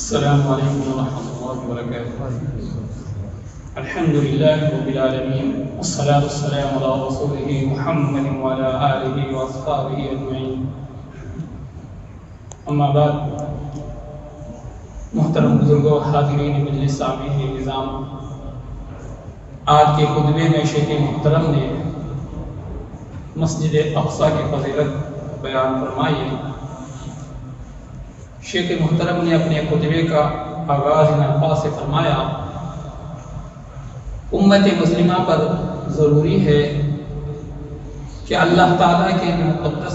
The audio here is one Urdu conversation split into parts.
السلام علیکم ورحمۃ اللہ وبرکاتہ۔ الحمد للہ رب العالمین والصلاة والسلام علی رسولہ محمد وعلی آلہ واصحابہ اجمعین، اما بعد۔ محترم بزرگوں، حاضرین مجلس، سامعین نظام، آج کے خطبے میں شیخ محترم نے مسجد اقصیٰ کی فضیلت بیان فرمائی ہے۔ شیخ محترم نے اپنے خطبے کا آغاز ان الفاظ سے فرمایا: امت مسلمہ پر ضروری ہے کہ اللہ تعالیٰ کے مقدس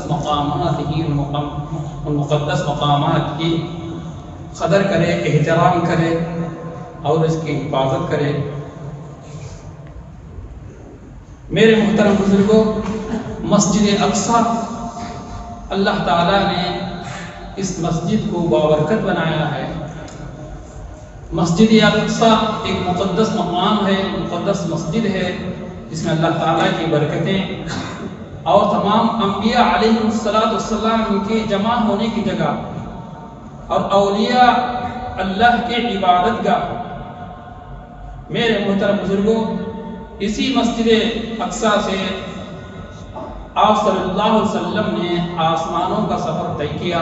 مقامات کی قدر کرے، احترام کرے اور اس کی حفاظت کرے۔ میرے محترم بزرگوں، مسجد اقصیٰ، اللہ تعالیٰ نے اس مسجد کو بابرکت بنایا ہے۔ مسجد اقصیٰ ایک مقدس مقام ہے، مقدس مسجد ہے، جس میں اللہ تعالیٰ کی برکتیں اور تمام انبیاء علیہ السلام کے جمع ہونے کی جگہ اور اولیاء اللہ کے عبادت گاہ۔ میرے محترم بزرگوں، اسی مسجد اقصیٰ سے آپ صلی اللہ علیہ وسلم نے آسمانوں کا سفر طے کیا،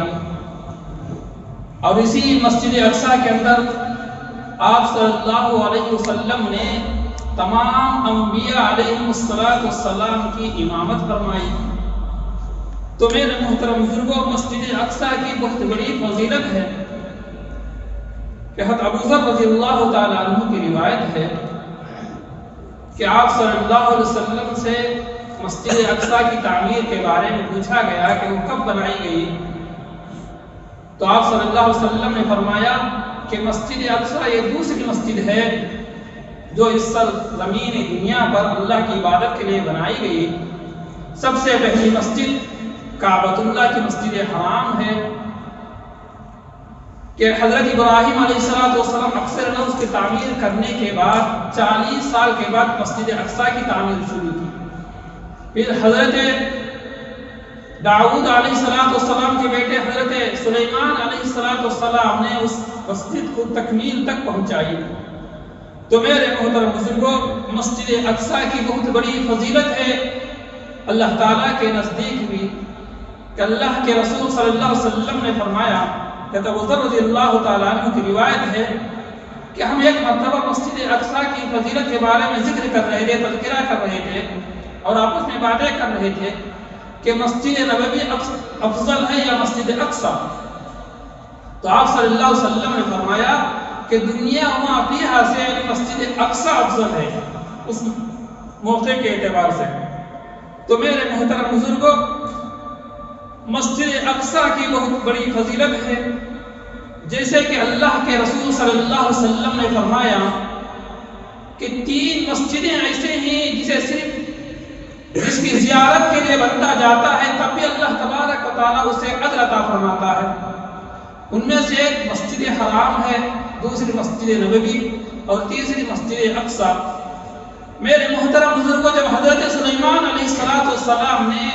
اور اسی مسجد اقصیٰ کے اندر آپ صلی اللہ علیہ وسلم نے تمام انبیاء علیہ السلام کی امامت فرمائی۔ تو میرے محترم بزرگوں، مسجد اقصیٰ کی بہت بڑی فضیلت ہے کہ حضرت ابو ذر رضی اللہ تعالیٰ عنہ کی روایت ہے کہ آپ صلی اللہ علیہ وسلم سے مسجد اقصیٰ کی تعمیر کے بارے میں پوچھا گیا کہ وہ کب بنائی گئی، تو آپ صلی اللہ علیہ وسلم نے فرمایا کہ مسجد اقصیٰ یہ دوسری مسجد ہے جو اس زمین دنیا پر اللہ کی عبادت کے لیے بنائی گئی۔ سب سے پہلی مسجد کعبۃ اللہ کی مسجد حرام ہے کہ حضرت ابراہیم علیہ السلام اکثر نے اس کی تعمیر کرنے کے بعد 40 سال کے بعد مسجد اقصیٰ کی تعمیر شروع کی۔ پھر حضرت داؤد علیہ السلام کے بیٹے حضرت سلیمان علیہ السلام نے اس مسجد کو تکمیل تک پہنچائی۔ تو میرے محترم بزرگوں، مسجد اقصیٰ کی بہت بڑی فضیلت ہے اللہ تعالیٰ کے نزدیک بھی کہ اللہ کے رسول صلی اللہ علیہ وسلم نے فرمایا کہ ابو ذر رضی اللہ تعالیٰ عنہ کی روایت ہے کہ ہم ایک مرتبہ مسجد اقصیٰ کی فضیلت کے بارے میں ذکر کر رہے تھے، تذکرہ کر رہے تھے اور آپس میں باتیں کر رہے تھے کہ مسجد نبوی افضل ہے یا مسجد اقصیٰ۔ تو آپ صلی اللہ علیہ وسلم نے فرمایا کہ دنیا وما فیہا سے مسجد اقصیٰ افضل ہے اس موقع کے اعتبار سے۔ تو میرے محترم بزرگوں، مسجد اقصیٰ کی بہت بڑی فضیلت ہے، جیسے کہ اللہ کے رسول صلی اللہ علیہ وسلم نے فرمایا کہ 3 مسجدیں ایسے ہیں جس کی زیارت کے لیے بندہ جاتا ہے تب بھی اللہ تبارک و تعالیٰ اسے اجر عطا فرماتا ہے۔ ان میں سے ایک مسجد حرام ہے، دوسری مسجد نبوی اور تیسری مسجد اقصیٰ۔ میرے محترم بزرگوں، جب حضرت سلیمان علیہ السلام نے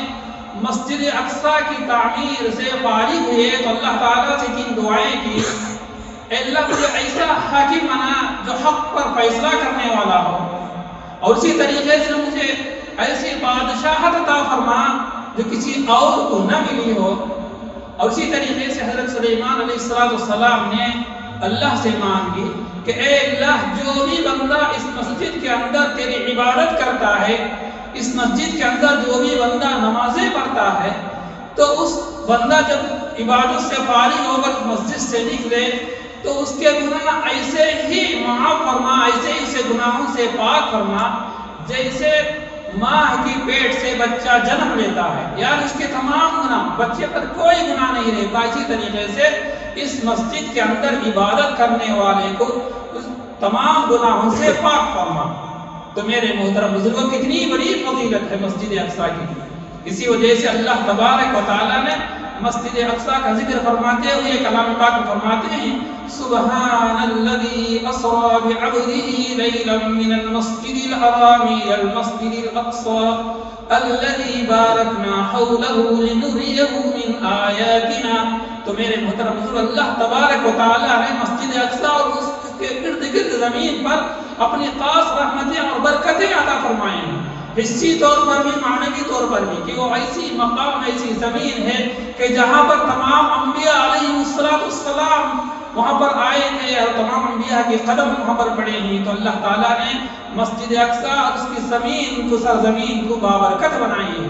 مسجد اقصیٰ کی تعمیر سے فارغ ہوئے تو اللہ تعالیٰ سے 3 دعائیں کی: اے اللہ، مجھے ایسا حاکم بنا جو حق پر فیصلہ کرنے والا ہو، اور اسی طریقے سے مجھے ایسی بادشاہت عطا فرما جو کسی اور کو نہ ملی ہو۔ اور اسی طریقے سے حضرت سلیمان علیہ السلام نے اللہ سے مانگی کہ اے اللہ، جو بھی بندہ اس مسجد کے اندر تیری عبادت کرتا ہے، اس مسجد کے اندر جو بھی بندہ نمازیں پڑھتا ہے، تو اس بندہ جب عبادت سے فارغ ہو کر مسجد سے نکلے تو اس کے گناہ ایسے ہی معاف فرما، ایسے ہی اسے گناہوں سے پاک فرما جیسے ماں کی پیٹ سے بچہ جنم لیتا ہے، یعنی اس کے تمام گناہ، بچے پر کوئی گناہ نہیں رہتا۔ اسی طریقے سے اس مسجد کے اندر عبادت کرنے والے کو تمام گناہوں سے پاک فرما۔ تو میرے محترم بزرگوں، کتنی بڑی فضیلت ہے مسجد اقصیٰ کی۔ اسی وجہ سے اللہ تبارک و تعالیٰ نے مسجد اقصی کا ذکر فرماتے ہوئے کلام پاک میں فرماتے ہیں سبحان الذی اسری بعبده لیلا من المسجد الحرام الى المسجد الاقصی الذی بارکنا حولہ لنریہ من آیاتنا. تو میرے محترم حضور اللہ تبارک و تعالی نے مسجد اقصی اور اس کے ارد گرد زمین پر اپنی خاص رحمتیں اور برکتیں عطا فرمائے ہیں، حصی طور پر بھی معنوی طور پر بھی، کہ وہ ایسی مقام ایسی زمین ہے کہ جہاں پر تمام انبیاء علیہ السلام وہاں پر آئے تھے اور تمام انبیاء کے قدم وہاں پر پڑے ہیں. تو اللہ تعالیٰ نے مسجد اقصی اور اس کی زمین کو سرزمین کو بابرکت بنائی ہے.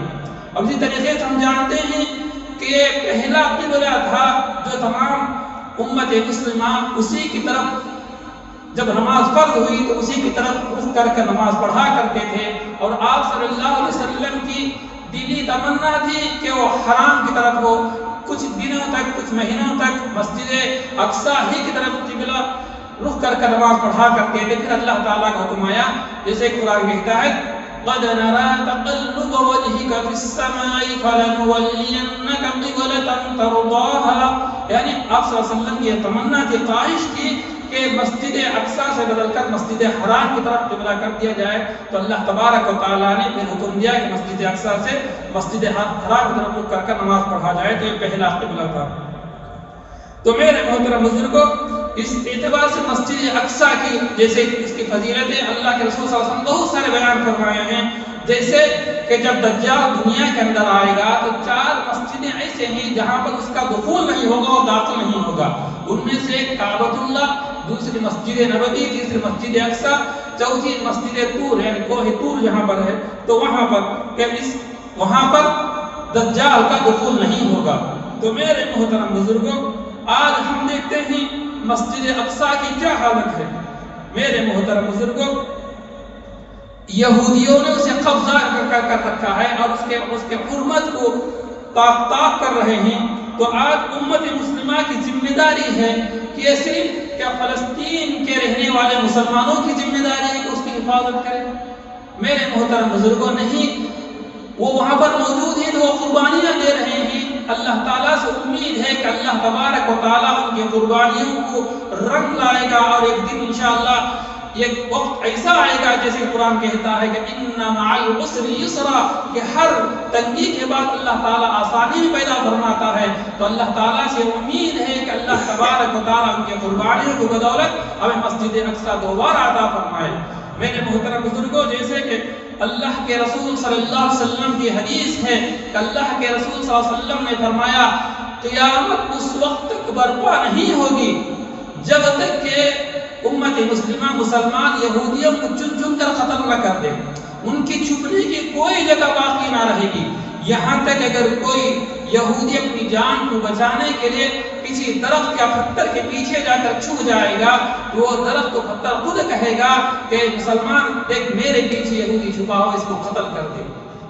اور اسی طریقے سے ہم جانتے ہیں کہ پہلا قبلہ تھا جو تمام امت مسلمہ اسی کی طرف جب نماز فرض ہوئی تو اسی کی طرف رخ کر کے نماز پڑھا کرتے تھے. اور آپ صلی اللہ علیہ وسلم کی دلی تمنا تھی کہ وہ حرام کی طرف ہو. کچھ دنوں تک کچھ مہینوں تک مسجد اقصی ہی کی طرف قبلہ رخ کر کے نماز پڑھا کرتے تھے. پھر اللہ تعالیٰ کا حکم آیا جیسے قرآن کہتا ہے قد نرى تقلب وجهك في السماء فلنولينك قبلة ترضاها. یعنی آپ صلی اللہ علیہ وسلم کی یہ تمنا تھی، خواہش تھی کہ مسجد اقصی سے بدل کر مسجد حرام کی طرف قبلہ کر دیا جائے. تو اللہ تبارک و تعالیٰ نے پھر حکم دیا کہ مسجد اقصی سے مسجد حرام کی طرف رخ کر کر نماز پڑھا جائے. تو یہ پہلا قبلہ تھا. تو میرے محترم بزرگوں، اس اعتبار سے مسجد اقصی کی جیسے اس کی فضیلتیں اللہ کے رسول صلی اللہ علیہ وسلم بہت سارے بیان فرمائے ہیں. جیسے کہ جب دجال دنیا کے اندر آئے گا تو 4 مسجدیں ایسے ہیں جہاں پر اس کا دخول نہیں ہوگا اور داخل نہیں ہوگا. ان میں سے ایک کعبۃ اللہ، دوسری مسجد نبوی، تیسری مسجد اقصی، چوتھی مسجد طور یعنی کوہ طور جہاں پر ہے. تو وہاں پر دجال کا دخول نہیں ہوگا. تو میرے محترم بزرگوں، آج ہم دیکھتے ہیں مسجد اقصی کی کیا حالت ہے. میرے محترم بزرگوں، یہودیوں نے اسے قبضہ کر رکھا ہے اور اس کے حرمت کو طاق کر رہے ہیں. تو آج امت مسلمہ کی ذمہ داری ہے کہ صرف کیا فلسطین کے رہنے والے مسلمانوں کی ذمہ داری ہے کہ اس کی حفاظت کریں؟ میرے محترم بزرگوں، نہیں، وہ وہاں پر موجود ہیں تو وہ قربانیاں دے رہے ہیں. اللہ تعالیٰ سے امید ہے کہ اللہ تبارک و تعالیٰ ان کی قربانیوں کو رنگ لائے گا اور ایک دن انشاءاللہ ایک وقت ایسا آئے گا جیسے قرآن کہتا ہے کہ ان مع العسر یسرا، کہ ہر تنگی کے بعد اللہ تعالیٰ آسانی بھی پیدا فرماتا ہے. تو اللہ تعالیٰ سے امید ہے کہ اللہ تبارک و تعالیٰ ان کی قربانیوں کی بدولت ہمیں مسجد اقصی دوبارہ عطا فرمائے. میرے محترم بزرگوں، جیسے کہ اللہ کے رسول صلی اللہ علیہ وسلم کی حدیث ہے کہ اللہ کے رسول صلی اللہ علیہ وسلم نے فرمایا قیامت اس وقت تک برپا نہیں ہوگی جب تک کہ امت مسلمہ مسلمان یہودیوں کو چن چن کر ختم نہ کر دے. ان کی چھپنے کی کوئی جگہ باقی نہ رہے گی. یہاں تک اگر کوئی یہودی اپنی جان کو بچانے کے لیے کسی درخت یا پتھر کے پیچھے جا کر چھپ جائے گا، وہ درخت و پتھر خود کہے گا کہ مسلمان دیکھ میرے پیچھے یہودی چھپا ہو، اس کو قتل کر دے.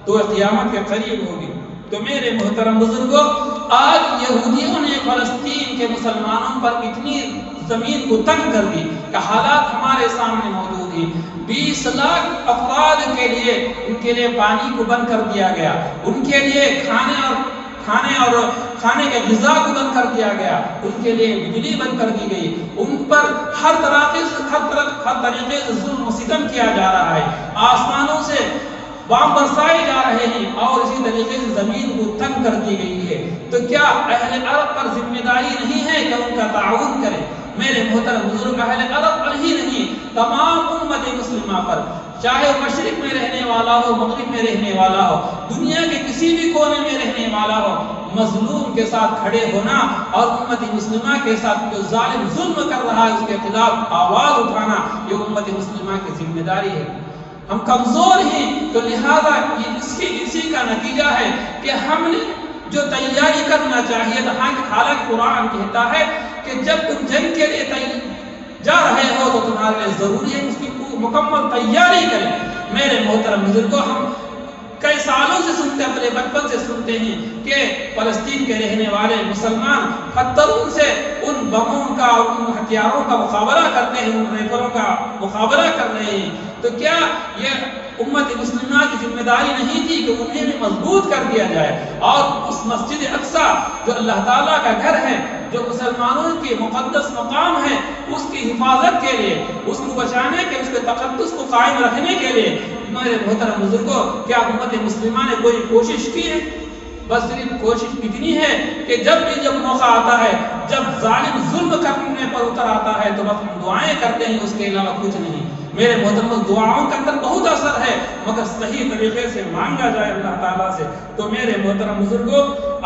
تو قیامت کے قریب ہوگی. تو میرے محترم بزرگوں، آج یہودیوں نے فلسطین کے مسلمانوں پر اتنی زمین کو تنگ کر دی کہ حالات ہمارے سامنے موجود ہیں. 20 لاکھ افراد کے لیے ان کے لیے پانی کو بند کر دیا گیا، ان کے لیے کھانے کے غذا کو بند کر دیا گیا، ان کے لیے بجلی بند کر دی گئی، ان پر ہر طریقے سے ظلم و ستم کیا جا رہا ہے. آسمانوں سے بام برسائے جا رہے ہیں اور اسی طریقے سے زمین کو تنگ کر دی گئی ہے. تو کیا اہل عرب پر ذمہ داری نہیں ہے کہ ان کا تعاون کریں؟ میرے محترم بزرگ، اہل عرب پر ہی نہیں، تمام امت مسلمہ پر، چاہے وہ مشرق میں رہنے والا ہو، مغرب میں رہنے والا ہو، دنیا کے کسی بھی کونے میں رہنے والا ہو، مظلوم کے ساتھ کھڑے ہونا اور امت مسلمہ کے ساتھ جو ظالم ظلم کر رہا ہے اس کے خلاف آواز اٹھانا، یہ امت مسلمہ کی ذمہ داری ہے. ہم کمزور ہیں تو لہذا اسی کا نتیجہ ہے کہ ہم نے جو تیاری کرنا چاہیے تھا. حالانکہ قرآن کہتا ہے کہ جب تم جنگ کے لیے جا رہے ہو تو تمہارے لیے ضروری ہے اس کی مکمل تیاری کریں. میرے محترم بزرگوں، ہم کئی سالوں سے سنتے، اپنے بچپن سے سنتے ہیں کہ فلسطین کے رہنے والے مسلمان پتھروں سے ان بموں کا، ان ہتھیاروں کا مقابلہ کرتے ہیں، ان ریفلوں کا مقابلہ کر رہے ہیں. تو کیا یہ امت مسلمہ کی ذمہ داری نہیں تھی کہ انہیں بھی مضبوط کر دیا جائے اور اس مسجد اقصی جو اللہ تعالیٰ کا گھر ہے، جو مسلمانوں کے مقدس مقام ہے، اس کی حفاظت کے لیے، اس کو بچانے کے، اس کے تقدس کو قائم رکھنے کے لیے میرے محترم بزرگوں، کیا امت مسلمہ نے کوئی کوشش کی ہے؟ بس صرف کوشش اتنی ہے کہ جب موقع آتا ہے، جب ظالم ظلم کرنے پر اتر آتا ہے تو بس ہم دعائیں کرتے ہیں، اس کے علاوہ کچھ نہیں۔ میرے محترم، دعاؤں کا اندر بہت اثر ہے، مگر صحیح طریقے سے مانگا جائے اللہ تعالیٰ سے۔ تو میرے محترم بزرگوں،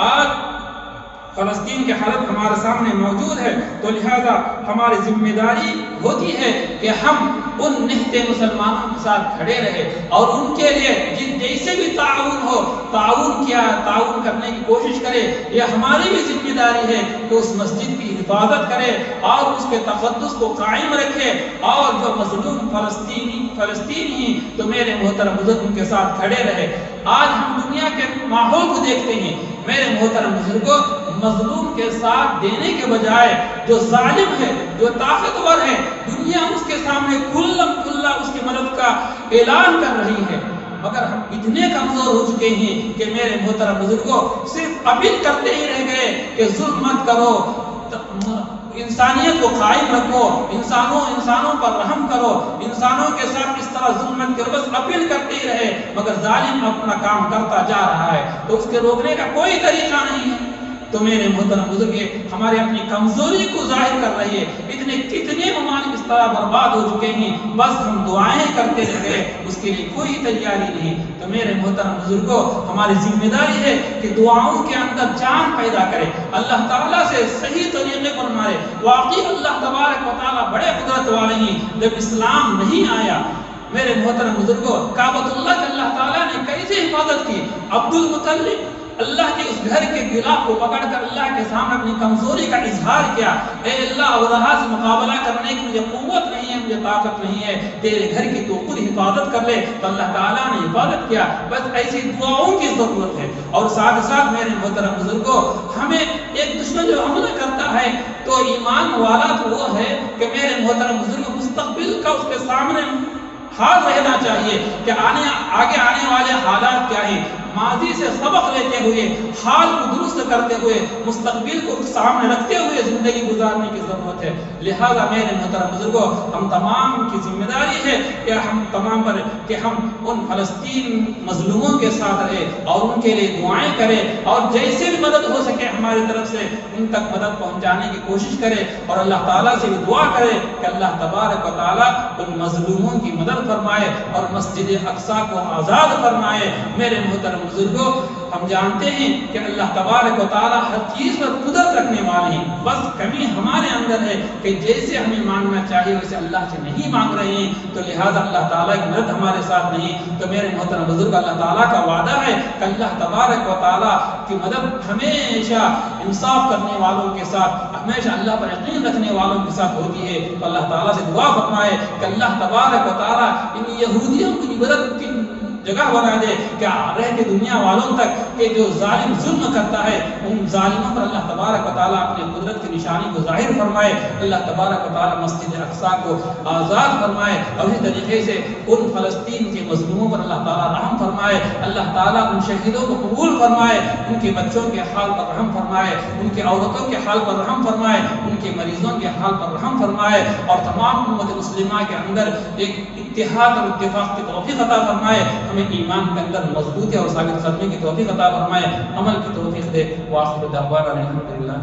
آج فلسطین کی حالت ہمارے سامنے موجود ہے، تو لہذا ہماری ذمہ داری ہوتی ہے کہ ہم ان نہتے مسلمانوں کے ساتھ کھڑے رہے اور ان کے لیے جیسے بھی تعاون ہو، تعاون کرنے کی کوشش کرے۔ یہ ہماری بھی ذمہ داری ہے کہ اس مسجد کی حفاظت کرے اور اس کے تقدس کو قائم رکھے، اور جو مظلوم فلسطینی تو میرے محترم بزرگ ان کے ساتھ کھڑے رہے۔ آج ہم دنیا کے ماحول کو دیکھتے ہیں میرے محترم بزرگوں، مظلوم کے ساتھ دینے کے بجائے جو ظالم ہے، جو طاقتور ہے، دنیا اس کے سامنے کھلم کھلا اس کی مدد کا اعلان کر رہی ہے، مگر ہم اتنے کمزور ہو چکے ہیں کہ میرے محترم بزرگوں صرف اپیل کرتے ہی رہ گئے کہ ظلم مت کرو، انسانیت کو قائم رکھو، انسانوں پر رحم کرو، انسانوں کے ساتھ اس طرح ظلم مت کرو، بس اپیل کرتے ہی رہے، مگر ظالم اپنا کام کرتا جا رہا ہے، تو اس کے روکنے کا کوئی طریقہ نہیں ہے۔ تو میرے محترم بزرگ ہمارے اپنی کمزوری کو ظاہر کر رہے ہیں، کتنے ممالک اس طرح برباد ہو چکے ہیں، بس ہم دعائیں کرتے رہے، اس کے لیے کوئی تیاری نہیں۔ تو میرے محترم بزرگوں، ہماری ذمہ داری ہے کہ دعاؤں کے اندر جان پیدا کرے، اللہ تعالیٰ سے صحیح طریقے پر مارے۔ واقعی اللہ تبارک و تعالیٰ بڑے قدرت والے ہیں۔ جب اسلام نہیں آیا میرے محترم بزرگوں، کعبۃ اللہ کے اللہ تعالیٰ نے کیسے حفاظت کی؟ عبد المطلب اللہ کے اس گھر کے غلاف کو پکڑ کر اللہ کے سامنے اپنی کمزوری کا اظہار کیا، اے اللہ ابرہا سے مقابلہ کرنے کی مجھے قوت نہیں ہے، مجھے طاقت نہیں ہے، تیرے گھر کی تو خود حفاظت کر لے۔ تو اللہ تعالیٰ نے حفاظت کیا۔ بس ایسی دعاؤں کی ضرورت ہے۔ اور ساتھ ساتھ میرے محترم بزرگوں، ہمیں ایک دشمن جو حملہ کرتا ہے تو ایمان والا تو وہ ہے کہ میرے محترم بزرگوں مستقبل کا اس کے سامنے حال رہنا چاہیے کہ آگے آنے والے حالات کیا ہیں، ماضی سے سبق لیتے ہوئے، حال کو درست کرتے ہوئے، مستقبل کو سامنے رکھتے ہوئے زندگی گزارنے کی ضرورت ہے۔ لہذا میرے محترم بزرگوں، ہم تمام کی ذمہ داری ہے کہ ہم تمام پر کہ ہم ان فلسطین مظلوموں کے ساتھ رہے اور ان کے لیے دعائیں کریں، اور جیسے بھی مدد ہو سکے ہماری طرف سے ان تک مدد پہنچانے کی کوشش کرے، اور اللہ تعالیٰ سے بھی دعا کرے کہ اللہ تبارک و تعالیٰ ان مظلوموں کی مدد فرمائے اور مسجد اقصی کو آزاد فرمائے۔ میرے محترم بزرگوں، ہم جانتے ہیں کہ اللہ تبارک و تعالیٰ ہر چیز پر قدرت رکھنے والے ہیں، بس کمی ہمارے اندر ہے کہ جیسے ہمیں مانگنا چاہیے ویسے اللہ سے نہیں مانگ رہے ہیں، تو لہذا اللہ تعالیٰ کی مدد ہمارے ساتھ نہیں۔ تو میرے محترم بزرگ، اللہ تعالیٰ کا وعدہ ہے کہ اللہ تبارک و تعالیٰ کی مدد ہمیشہ انصاف کرنے والوں کے ساتھ، ہمیشہ اللہ پر یقین رکھنے والوں کے ساتھ ہوتی ہے۔ تو اللہ تعالیٰ سے دعا فرمائے کہ اللہ تبارک و تعالیٰ ان یہودیوں کی مدد کی جگہ بنا دے کہ رہتے دنیا والوں تک کہ جو ظالم ظلم کرتا ہے ان ظالموں پر اللہ تبارک و تعالیٰ اپنے قدرت کی نشانی کو ظاہر فرمائے، اللہ تبارک و تعالیٰ مسجد اقصی کو آزاد فرمائے، اور اسی طریقے سے ان فلسطین کے مظلوموں پر اللہ تعالیٰ رحم فرمائے، اللہ تعالیٰ ان شہیدوں کو قبول فرمائے، ان کے بچوں کے حال پر رحم فرمائے، ان کے عورتوں کے حال پر رحم فرمائے، ان کے مریضوں کے حال پر رحم فرمائے، اور تمام امت مسلمہ کے اندر ایک اتحاد اور اتفاق کی توفیق عطا فرمائے، ہمیں ایمان کے اندر مضبوطی اور ثابت قدمی کی توفیق عطا فرمائے، عمل کی توفیق دے۔ وآخر دعوانا الحمدللہ۔